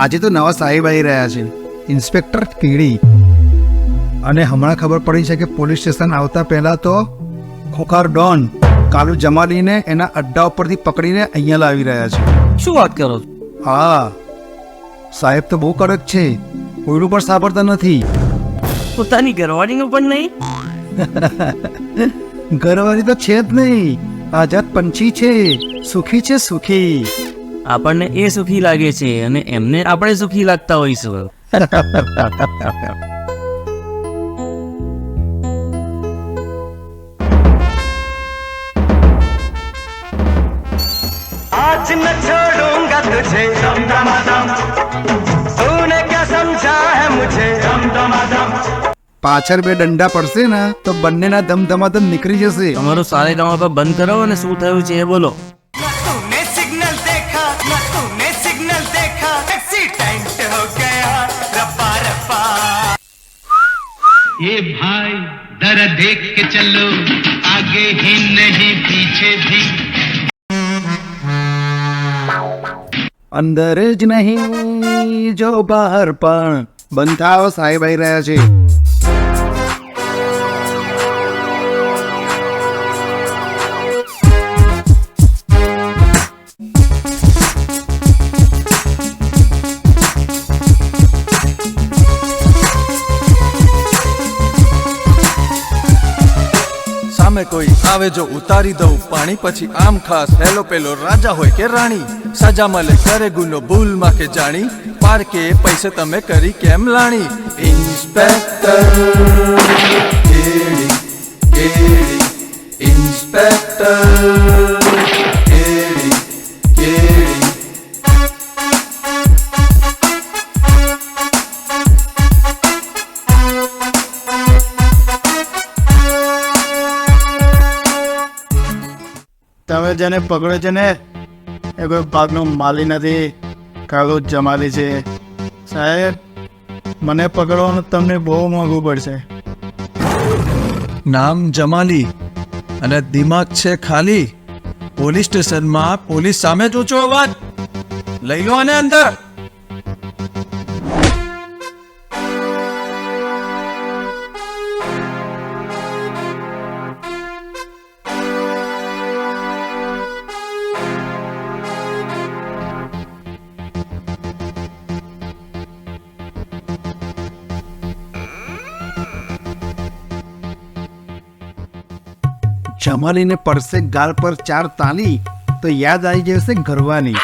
આજે તો નવા સાહેબ આવી રહ્યા છે, ઇન્સ્પેક્ટર કેડી. અને હમણાં ખબર પડી છે કે પોલીસ સ્ટેશન આવતા પહેલાં તો ખોખાર ડોન કાલુ જમાલીને એના અડ્ડા ઉપરથી પકડીને અહીંયા લાવી રહ્યા છે. શું વાત કરો છો? હા, સાહેબ તો બહુ કડક છે, કોઈનું પણ સાંભળતા નથી. પોતાની ઘરવાળીનું પણ નહીં? ઘરવાળી તો છે જ નહીં, આઝાદ પંછી છે, સુખી છે, સુખી. આપણને એ સુખી લાગે છે અને એમને આપણે સુખી લાગતા હોઈશું. आज न छोड़ूंगा तुझे दम दमादम तूने क्या समझा है मुझे दम दमादम. પાછળ બે ડંડા પડશે ને તો બંનેના ધમધમાધમ નીકળી જશે. તમારું સારે ગામા પર બંધ કરો અને શું થયું છે એ બોલો. तूने सिग्नल देखा न तूने सिग्नल देखा एक्सीडेंट हो गया रपा रपा. ये भाई जरा देख के चलो आगे ही नहीं पीछे भी. અંદર જ નહીં જો બહાર પણ. બંધ થાઓ, સાહેબ આવી રહ્યા છે. સામે કોઈ આવે જો ઉતારી દઉં પાણી, પછી આમ ખાસ હેલો પેલો રાજા હોય કે રાણી. સજા મળે કરે ગુનો ભૂલમાં કે જાણી, પાર કે પૈસે તમે કરી કેમ લાણી. Inspector કેડી કેડી, inspector કેડી કેડી. તમે જેને પકડો છે ને એ કોઈ ભાગનો માલી નથી, કાલુ જમાલી છે. સાહેબ, મને પકડવાનું તમને બહુ મોંઘું પડશે. નામ જમાલી અને દિમાગ છે ખાલી. પોલીસ સ્ટેશનમાં પોલીસ સામે જ ઊંચો અવાજ. લઈ લો આને અંદર. જમાલીને પડશે ગાલ પર 4 તાલી તો યાદ આવી જશે ઘરવાની.